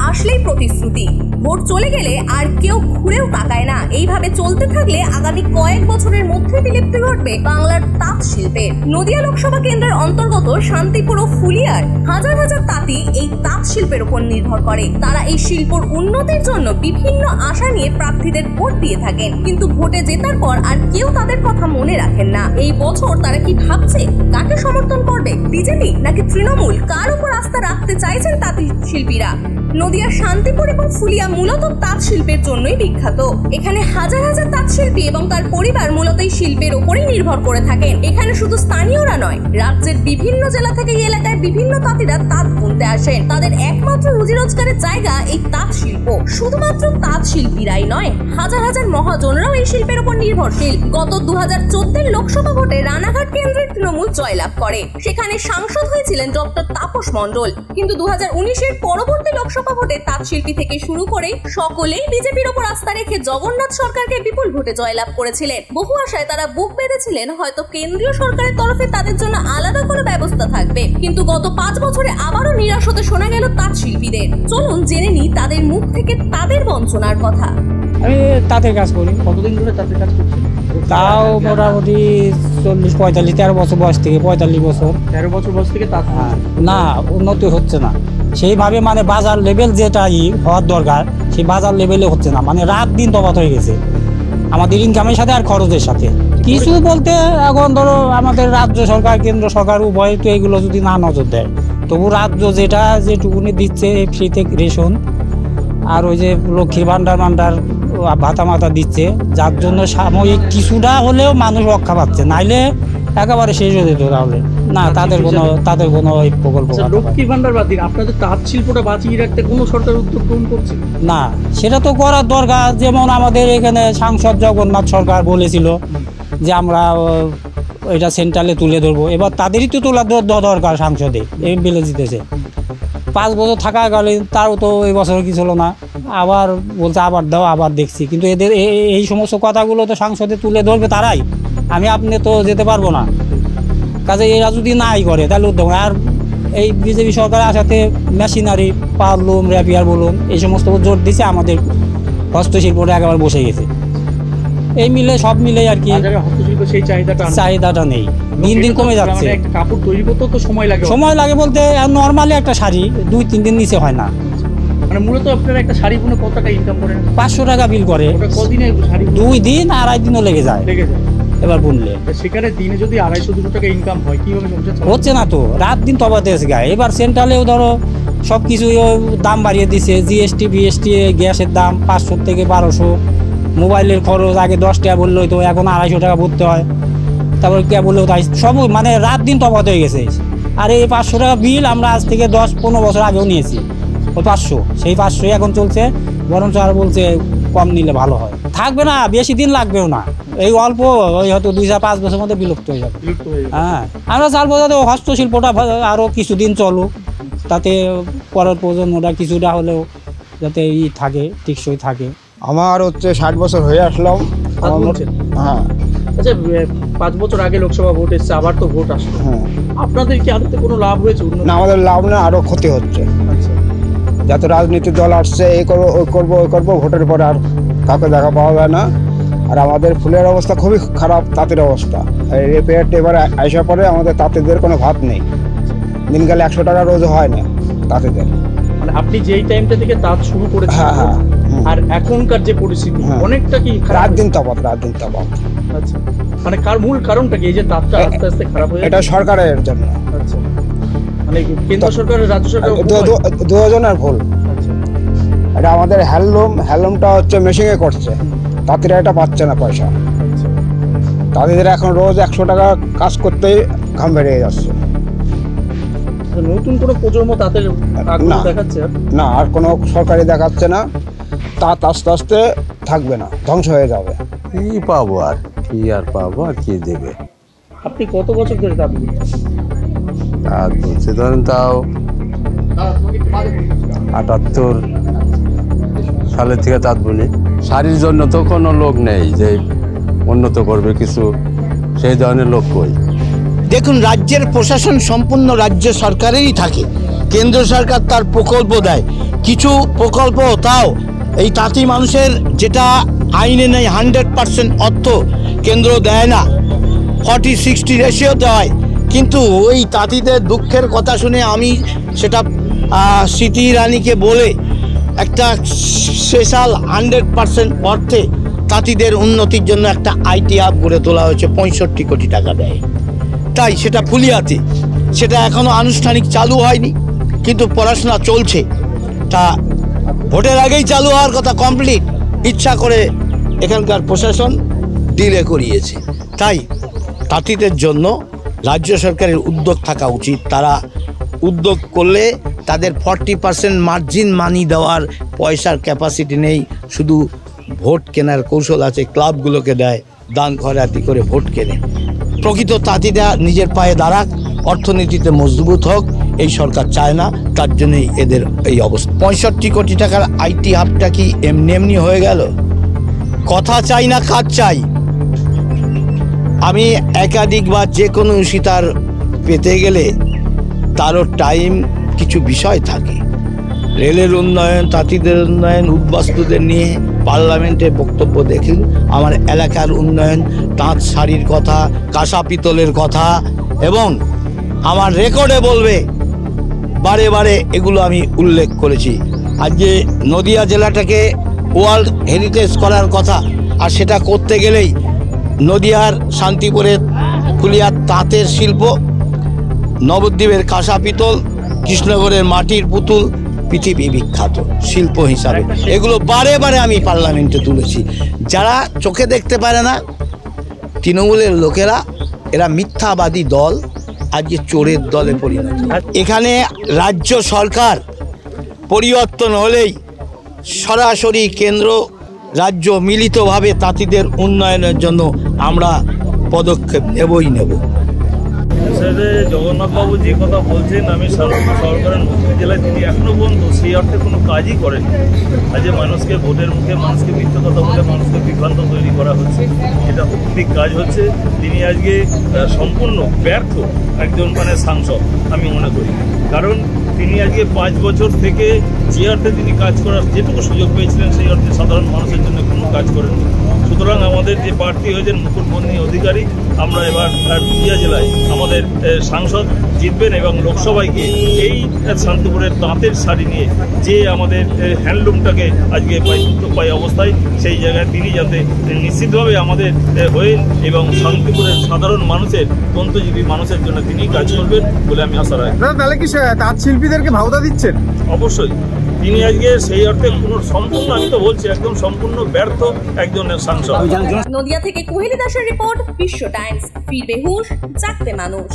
আসলেই প্রতিশ্রুতি, ভোট চলে গেলে আর কেউ ঘুরেও তাকায় না। এইভাবে চলতে থাকলে আগামী কয়েক বছরের মধ্যে বিলুপ্তি ঘটবে বাংলার তাঁত শিল্পের। নদিয়া লোকসভা কেন্দ্রের অন্তর্গত শান্তিপুর ও ফুলিয়ার হাজার হাজার তাঁতি এই তাঁত শিল্পের উপর নির্ভর করে। তারা এই শিল্পর উন্নতির জন্য বিভিন্ন আশা নিয়ে প্রার্থীদের ভোট দিয়ে থাকেন, কিন্তু ভোটে জেতার পর আর কেউ তাদের কথা মনে রাখেন না। এই বছর তারা কি ভাবছে, কাকে সমর্থন করবে, বিজেপি নাকি তৃণমূল? কার উপর আস্থা রাখতে চাইছেন তাঁত শিল্পীরা? নদিয়ার শান্তিপুর এবং ফুলিয়া মূলত তাঁত শিল্পের জন্যই বিখ্যাত। এখানে হাজার হাজার তাঁত শিল্পী এবং তার পরিবার মূলত এই শিল্পের উপরেই নির্ভর করে থাকেন। এখানে শুধু স্থানীয়রা নয়, রাজ্যের বিভিন্ন জেলা থেকে এই এলাকায় বিভিন্ন তাঁতিরা তাঁত বুনতে আসেন। তাদের একমাত্র রুজি রোজগারের জায়গা এই তাঁত শিল্প। শুধুমাত্র তাঁত শিল্পীরাই নয়, হাজার হাজার মহাজনরাও এই শিল্পের উপর নির্ভরশীল। গত 2014 লোকসভা ভোটে রানাঘাট কেন্দ্রের তৃণমূল জয়লাভ করে। সেখানে সাংসদ হয়েছিলেন ডক্টর তাপস মণ্ডল, কিন্তু 2019-এর পরবর্তী লোকসভা ভোটে তাঁত শিল্পী থেকে শুরু করে সকলেই বিজেপির উপর আস্থা রেখে জগন্নাথ সরকারকে বিপুল ভোটে জয়লাভ করেছিলেন। বহু আশায় তারা বুক বেঁধেছিলেন হয়তো কেন্দ্রীয় সরকারের তরফে তাদের জন্য আলাদা কোনো ব্যবস্থা থাকবে, কিন্তু গত 5 বছরে আবারও নিরাশ হতে শোনা গেল তাঁত শিল্পীদের। চলুন জেনে নিই তাদের মুখ থেকে তাদের বঞ্চনার কথা। আমি তাঁতের কাজ করি। কতদিন ধরে তাঁতের কাজ করছেন? তাও মোটামুটি 40-45 13 বছর বয়স থেকে 45 বছর। 13 বছর বয়স থেকে তাঁত? না, উন্নতি হচ্ছে না সেইভাবে, মানে বাজার লেভেল যেটা হওয়ার দরকার সেই বাজার লেভেলে হচ্ছে না। মানে রাত দিন তফাৎ হয়ে গেছে আমাদের ইনকামের সাথে আর খরচের সাথে। কিছু বলতে এখন ধরো আমাদের রাজ্য সরকার কেন্দ্র সরকার উভয় তো এগুলো যদি না নজর দেয়, তবু রাজ্য যেটুকুনি দিচ্ছে ফ্রিতে রেশন আর ওই যে লক্ষ্মীর ভান্ডার ভাতা মাতা দিচ্ছে, যার জন্য সাময়িক কিছুটা হলেও মানুষ রক্ষা পাচ্ছে, নাইলে একেবারে শেষ হয়ে যেত। তাহলে না, তাদের কোনো এই প্রকল্প লক্ষ্মীর ভান্ডার বাদ দিন, আপনাদের তাঁত শিল্পটা বাঁচিয়ে রাখতে কোনো সরকার উদ্যোগ গ্রহণ করছে না? সেটা তো করার দরকার। যেমন আমাদের এখানে সাংসদ জগন্নাথ সরকার বলেছিল যে আমরা এটা সেন্ট্রালে তুলে ধরবো, এবার তাদেরই তো তোলা দরকার। সাংসদে এমপিএলএ জিতেছে 5 বছর থাকাকালীন, তারও তো এই বছর কিছু হলো না। আবার বলছে আবার দাও, আবার দেখছি, কিন্তু এদের এই সমস্ত কথাগুলো তো সংসদে তুলে ধরবে তারাই, আপনি তো যেতে পারবো না। কাজে এরা যদি নাই করে তাহলে উদ্যোগ। আর এই বিজেপি সরকার আসাতে মেশিনারি, পাওয়ারলুম, র্যাপিয়ার বলুন, এই সমস্ত জোর দিছে, আমাদের হস্তশিল্পটা একেবারে বসে গেছে। এই মিলে সব মিলে আর কি হস্তশিল্প সেই চাহিদাটা নেই, দিন দিন কমে যাচ্ছে। একটা কাপড় তৈরি করতে তো সময় লাগে বলতে নর্মালি একটা শাড়ি 2-3 দিন নিচে হয় না। মানে মূলত আপনারা একটা শাড়ি বুনে কত টাকা ইনকাম করেন? 500 টাকা বিল করে। কদিনে শাড়ি? 2 দিন 2.5 দিনও লেগে যায় এবার বুনলে। সেখানে দিনে যদি 250-200 টাকা ইনকাম হয়, কিভাবে হচ্ছে না তো, রাত দিন তফাতে এসে গায়ে। এবার সেন্ট্রালেও ধরো সব কিছু দাম বাড়িয়ে দিছে, জিএসটি বিএসটি, গ্যাসের দাম 500 থেকে 1200, মোবাইলের খরচ আগে 10 টাকা বললেও তো এখন 250 টাকা ভরতে হয়, তারপর কে বললেও তাই, সব মানে রাত দিন তফাত হয়ে গেছে। আর এই 500 টাকা বিল আমরা আজ থেকে 10-15 বছর আগেও নিয়েছি, ওই 500, সেই 500 এখন চলছে। বরঞ্চ আর বলছে কম নিলে ভালো হয়। থাকবে না, বেশি দিন লাগবেও না, এই অল্প ওই হয়তো 2-5 বছরের মধ্যে বিলুপ্ত হয়ে যাবে। হ্যাঁ, আমরা চাইবো যাতে হস্তশিল্পটা আরও কিছুদিন চলুক, তাতে পরের প্রজন্মটা কিছুটা হলেও যাতে থাকে, টিকসই থাকে। আমার হচ্ছে 60 বছর হয়ে আসলাম। হ্যাঁ, আচ্ছা, 5 বছর আগে লোকসভা ভোট এসছে, আবার তো ভোট আসছে। হ্যাঁ, আপনাদের কি আদতে কোনো লাভ হয়েছে? না, আমাদের লাভ না, আরো ক্ষতি হচ্ছে। আচ্ছা, যত রাজনীতি দল আসছে, এই করবো ওই করবো ওই করবো, ভোটের পরে আর কাউকে দেখা পাওয়া যায় না। আর আমাদের ফুলের অবস্থা খুবই খারাপ, তাঁতের অবস্থা। রিপেয়ার টেবার আইসা পরে আমাদের তাঁতেদের কোনো ভাত নেই, দিন গেলে 100 টাকা রোজ হয় না তাঁতেদের। মানে আপনি যেই টাইমটা থেকে তাঁত শুরু করেছেন, হ্যাঁ, আর এখনকার যে পরিস্থিতি, অনেকটা কি রাত দিন তফাৎ। আচ্ছা, মানে মূল কারণটা কি এই যে তাঁতটা আস্তে আস্তে খারাপ হয়ে? এটা সরকারের জন্য। আচ্ছা, মানে কেন্দ্র সরকার রাজ্য সরকার দুজনের ভুল। আচ্ছা, এটা আমাদের হ্যান্ডলুমটা হচ্ছে মেশিনে করছে, তাঁতিরা এটা পাচ্ছে না পয়সা। তাদের এখন রোজ 100 টাকা কাজ করতেই ঘাম বেরিয়ে যাচ্ছে। নতুন কোনো প্রজন্ম তাঁতের আগ্রহ দেখাচ্ছে না, আর কোনো সরকারি দেখাচ্ছে না। তাঁত আস্তে আস্তে থাকবে না, ধ্বংস হয়ে যাবে। কি পাবো আর কি দেবে? আপনি কত বছর ধরে তাঁত বুনছেন? তাঁত বুনছি ধরেন তাও 78 সালের থেকে তাঁত বুনি। শাড়ির জন্য তো কোনো লোক নেই যে উন্নত করবে কিছু, সেই ধরনের লোক কই। দেখুন, রাজ্যের প্রশাসন সম্পূর্ণ রাজ্য সরকারেরই থাকে, কেন্দ্র সরকার তার প্রকল্প দেয়, কিছু প্রকল্প তাও এই তাঁতি মানুষের যেটা আইনে নেই 100% অর্থ কেন্দ্র দেয় না, 40-60 রেশিও দেয়। কিন্তু ওই তাঁতিদের দুঃখের কথা শুনে আমি সেটা স্মৃতি ইরানিকে বলে একটা স্পেশাল 100% অর্থে তাঁতিদের উন্নতির জন্য একটা আইটি হাব গড়ে তোলা হয়েছে 65 কোটি টাকা ব্যয়। তাই সেটা ফুলিয়াতে, সেটা এখনও আনুষ্ঠানিক চালু হয়নি, কিন্তু পড়াশোনা চলছে। তা ভোটের আগেই চালু হওয়ার কথা, কমপ্লিট, ইচ্ছা করে এখানকার প্রশাসন ডিলে করিয়েছে। তাই তাঁতিদের জন্য রাজ্য সরকারের উদ্যোগ থাকা উচিত। তারা উদ্যোগ করলে তাদের 40% মার্জিন মানি দেওয়ার পয়সার ক্যাপাসিটি নেই, শুধু ভোট কেনার কৌশল আছে, ক্লাবগুলোকে দেয়, দান খয়রাতি করে ভোট কেনে। প্রকৃত তাঁতিরা নিজের পায়ে দাঁড়াক, অর্থনীতিতে মজবুত হোক, এই সরকার চায় না, তার জন্যই এদের এই অবস্থা। 65 কোটি টাকার আইটি হাবটা কি এমনি এমনি হয়ে গেল? কথা চাই না, কাজ চাই। আমি একাধিকবার যে কোনো ইস্যুতার পেতে গেলে তারও টাইম কিছু বিষয় থাকে। রেলের উন্নয়ন, তাঁতিদের উন্নয়ন, উদ্বাস্তুদের নিয়ে পার্লামেন্টে বক্তব্য দেখুন, আমার এলাকার উন্নয়ন, তাঁত শাড়ির কথা, কাঁসা পিতলের কথা, এবং আমার রেকর্ডে বলবে বারে বারে এগুলো আমি উল্লেখ করেছি। আজকে নদিয়া জেলাটাকে ওয়ার্ল্ড হেরিটেজ করার কথা, আর সেটা করতে গেলেই নদিয়ার শান্তিপুরের ফুলিয়ার তাঁতের শিল্প, নবদ্বীপের কাঁসা পিতল, কৃষ্ণগড়ের মাটির পুতুল পৃথিবী বিখ্যাত শিল্প হিসাবে, এগুলো বারে বারে আমি পার্লামেন্টে তুলেছি। যারা চোখে দেখতে পারে না তৃণমূলের লোকেরা, এরা মিথ্যাবাদী দল, আজকে চোরের দলে পরিণত। এখানে রাজ্য সরকার পরিবর্তন হলেই সরাসরি কেন্দ্র রাজ্য মিলিতভাবে তাঁতিদের উন্নয়নের জন্য আমরা পদক্ষেপ নেবই নেব। জগন্নাথবাবু যে কথা বলছেন, আমি সরকারের নতুন জেলায় তিনি এখনো পর্যন্ত সেই অর্থে কোনো কাজই করেন। আজকে মানুষকে ভোটের মুখে মানুষকে মিথ্যা কথা বলে মানুষকে বিভ্রান্ত তৈরি করা হচ্ছে, এটা অত্যধিক কাজ হচ্ছে। তিনি আজকে সম্পূর্ণ ব্যর্থ একজন সাংসদ আমি মনে করি, কারণ তিনি আজকে 5 বছর থেকে যে অর্থে তিনি কাজ করার যেটুকু সুযোগ পেয়েছিলেন সেই অর্থে সাধারণ মানুষের জন্য কোনো কাজ করেননি। সুতরাং আমাদের যে প্রার্থী হয়েছেন মুকুটমণি অধিকারী, আমরা এবার নদিয়া জেলায় আমাদের সাংসদ জিতবেন এবং লোকসভায় গিয়ে এই শান্তিপুরের তাঁতের শাড়ি নিয়ে যে আমাদের হ্যান্ডলুমটাকে আজকে পাই অবস্থায়, সেই জায়গায় তিনি যাতে নিশ্চিতভাবে আমাদের হয়ে এবং শান্তিপুরের সাধারণ মানুষের তন্তুজীবী মানুষের জন্য তিনি কাজ করবেন বলে আমি আশা রাখি। তাহলে কি তাঁত শিল্পীদেরকে ভাওতা দিচ্ছেন? অবশ্যই তিনি আজকে সেই অর্থে কোনো সম্পূর্ণ, আমি তো বলছি একদম সম্পূর্ণ ব্যর্থ একজন সাংসদ। নদিয়া থেকে কোহেলি দাসের রিপোর্ট, বিশ্ব টাইমস। ফিরবে হুঁশ, জাগবে মানুষ।